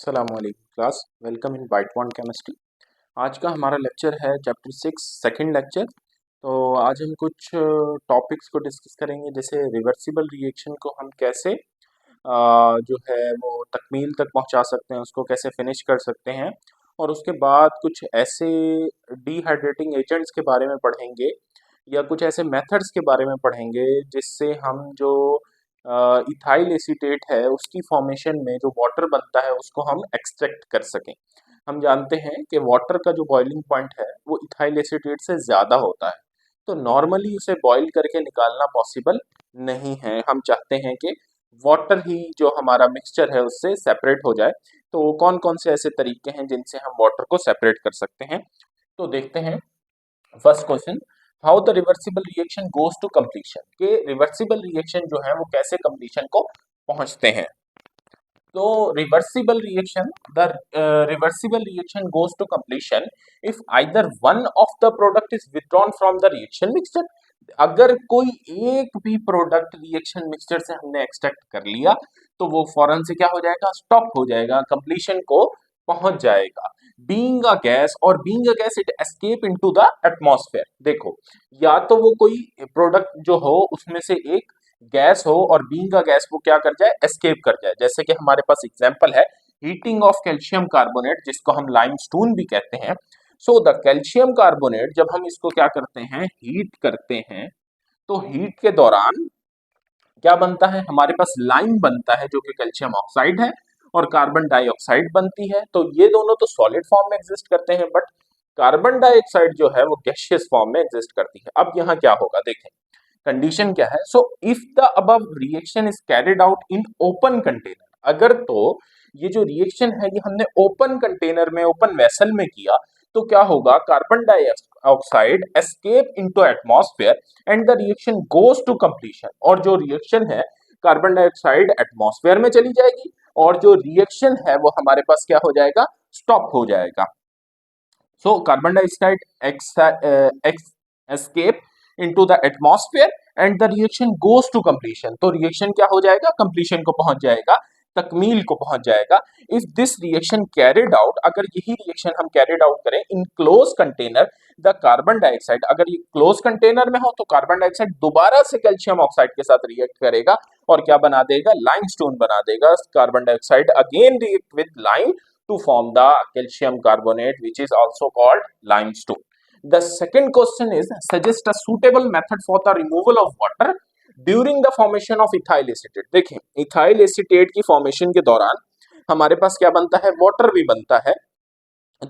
अस्सलामुअलैकुम class, welcome in bite one chemistry. आज का हमारा लेक्चर है चैप्टर 6 सेकंड लेक्चर। तो आज हम कुछ टॉपिक्स को डिस्कस करेंगे, जैसे रिवर्सिबल रिएक्शन को हम कैसे जो है वो तकमील तक पहुंचा सकते हैं, उसको कैसे फिनिश कर सकते हैं। और उसके बाद कुछ ऐसे डिहाइड्रेटिंग एजेंट्स के बारे में पढ़ेंगे या कुछ ऐसे मेथड्स के बारे में पढ़ेंगे जिससे हम जो इथाइल एसीटेट है उसकी फॉर्मेशन में जो वाटर बनता है उसको हम एक्सट्रैक्ट कर सकें। हम जानते हैं कि वाटर का जो बॉइलिंग पॉइंट है वो इथाइल एसीटेट से ज़्यादा होता है, तो नॉर्मली उसे बॉईल करके निकालना पॉसिबल नहीं है। हम चाहते हैं कि वाटर ही जो हमारा मिक्सचर है उससे सेपरेट हो जाए। तो कौन कौन से ऐसे तरीके हैं जिनसे हम वाटर को सेपरेट कर सकते हैं, तो देखते हैं। First question, how the reversible reaction goes to completion, के रिवर्सिबल रिएक्शन जो है वो कैसे कंप्लीशन को पहुंचते हैं। तो reversible reaction goes to completion if either one of the product is withdrawn from the reaction mixture. अगर कोई एक भी प्रोडक्ट रिएक्शन मिक्सचर से हमने एक्सट्रैक्ट कर लिया तो वो फौरन से क्या हो जाएगा, स्टॉप हो जाएगा, कंप्लीशन को पहुंच जाएगा। बीइंग अ गैस, और being a gas it escape into the atmosphere. देखो, या तो वो कोई प्रोडक्ट जो हो उसमें से एक गैस हो और बीइंग अ गैस वो क्या कर जाए, एस्केप कर जाए। जैसे कि हमारे पास एग्जांपल है हीटिंग ऑफ कैल्शियम कार्बोनेट, जिसको हम लाइमस्टोन भी कहते हैं। सो द कैल्शियम कार्बोनेट जब हम इसको क्या करते हैं, हीट करते हैं, तो हीट के दौरान क्या बनता है, हमारे पास लाइम बनता है जो कि कैल्शियम ऑक्साइड है, और कार्बन डाइऑक्साइड बनती है। तो ये दोनों तो सॉलिड फॉर्म में एग्जिस्ट करते हैं, बट कार्बन डाइऑक्साइड जो है वो गैसियस फॉर्म में एग्जिस्ट करती है। अब यहाँ क्या होगा, देखें कंडीशन क्या है। So if the above reaction is carried out in open container, अगर तो ये जो रिएक्शन है ये हमने ओपन कंटेनर में, ओपन वेसल में किया, तो क्या होगा, carbon dioxide escape into atmosphere and the reaction goes to completion. और जो रिएक्शन है, कार्बन डाइऑक्साइड एटमॉस्फेयर में चली जाएगी और जो रिएक्शन है वो हमारे पास क्या हो जाएगा, स्टॉप हो जाएगा। So carbon dioxide escape into the atmosphere and the reaction goes to completion। तो रिएक्शन क्या हो जाएगा, कंप्लीशन को पहुंच जाएगा, तकमील को पहुंच जाएगा। If this reaction carried out, अगर यही रिएक्शन हम कैरिड आउट करें in close container, the carbon dioxide, अगर ये क्लोज कंटेनर में हो तो कार्बन डाइऑक्साइड दोबारा से कैल्शियम ऑक्साइड के साथ रिएक्ट करेगा और क्या बना देगा, लाइमस्टोन बना देगा। Carbon dioxide again react with lime to form the calcium carbonate, which is also called limestone. The second question is, suggest a suitable method for the removal of water during the formation of ethyl acetate। देखें, ethyl acetate की formation के दौरान हमारे पास क्या बनता है, water भी बनता है।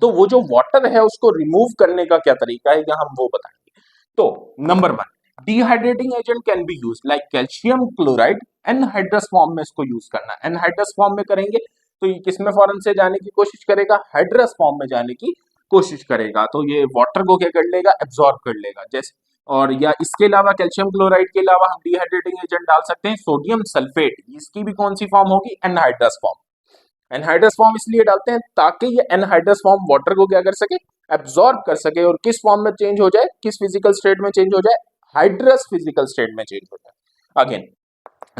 तो वो जो वाटर है उसको रिमूव करने का क्या तरीका है, या हम वो बताएंगे। तो number one, dehydrating agent can be use like calcium chloride. Anhydrous form में इसको यूज करना है। एनहाइड्रस फॉर्म में करेंगे तो ये किसमें फौरन से जाने की कोशिश करेगा, हाइड्रस फॉर्म में जाने की कोशिश करेगा। तो ये वाटर को क्या कर लेगा, एब्जॉर्ब कर लेगा। जैसे, और या इसके अलावा कैल्शियम क्लोराइड के अलावा हम डिहाइड्रेटिंग एजेंट डाल सकते हैं सोडियम सल्फेट। इसकी भी कौन सी फॉर्म होगी, एनहाइड्रस फॉर्म। एनहाइड्रस फॉर्म इसलिए डालते हैं ताकि ये एनहाइड्रस फॉर्म वाटर को क्या कर सके, एब्जॉर्ब कर सके, और किस फॉर्म में चेंज हो जाए, किस फिजिकल स्टेट में चेंज हो जाए, हाइड्रस फिजिकल स्टेट में चेंज हो जाए। Again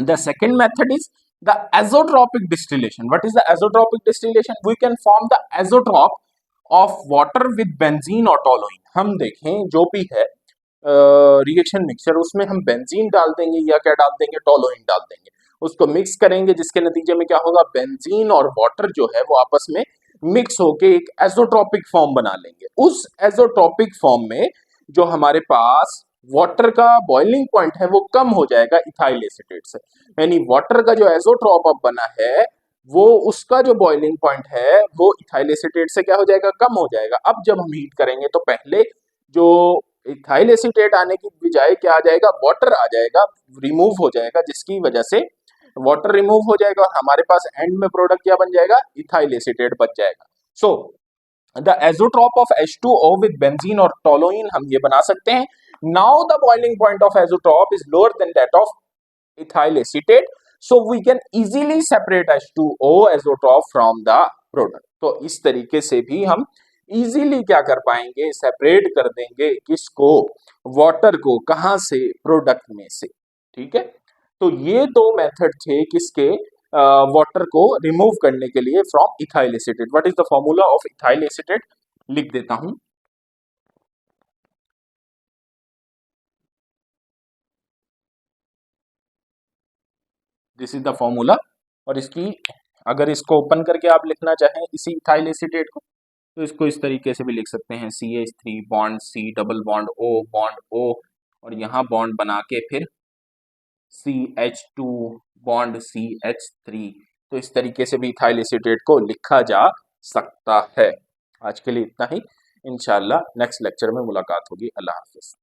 the second method is the azeotropic distillation। What is the azeotropic distillation? We can form the azeotrope of water with benzene or toluene। हम देखें जो भी है रिएक्शन मिक्सचर, उसमें हम बेंजीन डाल देंगे या क्या डाल देंगे, टोलुइन डाल देंगे, उसको मिक्स करेंगे, जिसके नतीजे में क्या होगा, बेंजीन और वाटर जो है वो आपस में मिक्स होके एक एजोट्रोपिक फॉर्म बना लेंगे। उस एजोट्रोपिक फॉर्म में जो हमारे पास वाटर का बॉइलिंग पॉइंट है वो कम हो जाएगा इथाइल एसीटेट से। यानी वाटर का जो एजोट्रोप अब बना है वो, उसका जो बॉइलिंग पॉइंट है वो इथाइल एसीटेट से क्या हो जाएगा, कम हो जाएगा। अब जब हम हीट करेंगे तो पहले जो इथाइल एसीटेट आने की बजाय क्या आ जाएगा, वाटर आ जाएगा, रिमूव हो जाएगा, जिसकी वजह से वाटर रिमूव हो जाएगा और हमारे पास एंड में प्रोडक्ट क्या बन जाएगा, इथाइल एसीटेट बच जाएगा। So the azeotrope of H2O with benzene और टोलुइन हम ये बना सकते हैं। Now the boiling point of azeotrope is lower than that of ethyl acetate, so we can easily separate H2O azotrope from the product। तो इस तरीके से भी हम इजीली क्या कर पाएंगे, सेपरेट कर देंगे किसको, वाटर को, कहां से, प्रोडक्ट में से। ठीक है, तो ये दो मेथड थे किसके, वाटर को रिमूव करने के लिए from ethyl acetate. What is the formula of ethyl acetate, लिख देता हूं। This is the formula. और इसकी अगर इसको ओपन करके आप लिखना चाहें इसी इथाइल एसीटेट को, तो इसको इस तरीके से भी लिख सकते हैं, CH3 bond C double bond O और यहाँ बॉन्ड बना के फिर CH2 बॉन्ड CH3। तो इस तरीके से भी इथाइल एसीटेट को लिखा जा सकता है। आज के लिए इतना ही, इंशाल्लाह नेक्स्ट लेक्चर में मुलाकात होगी। अल्लाह हाफिज।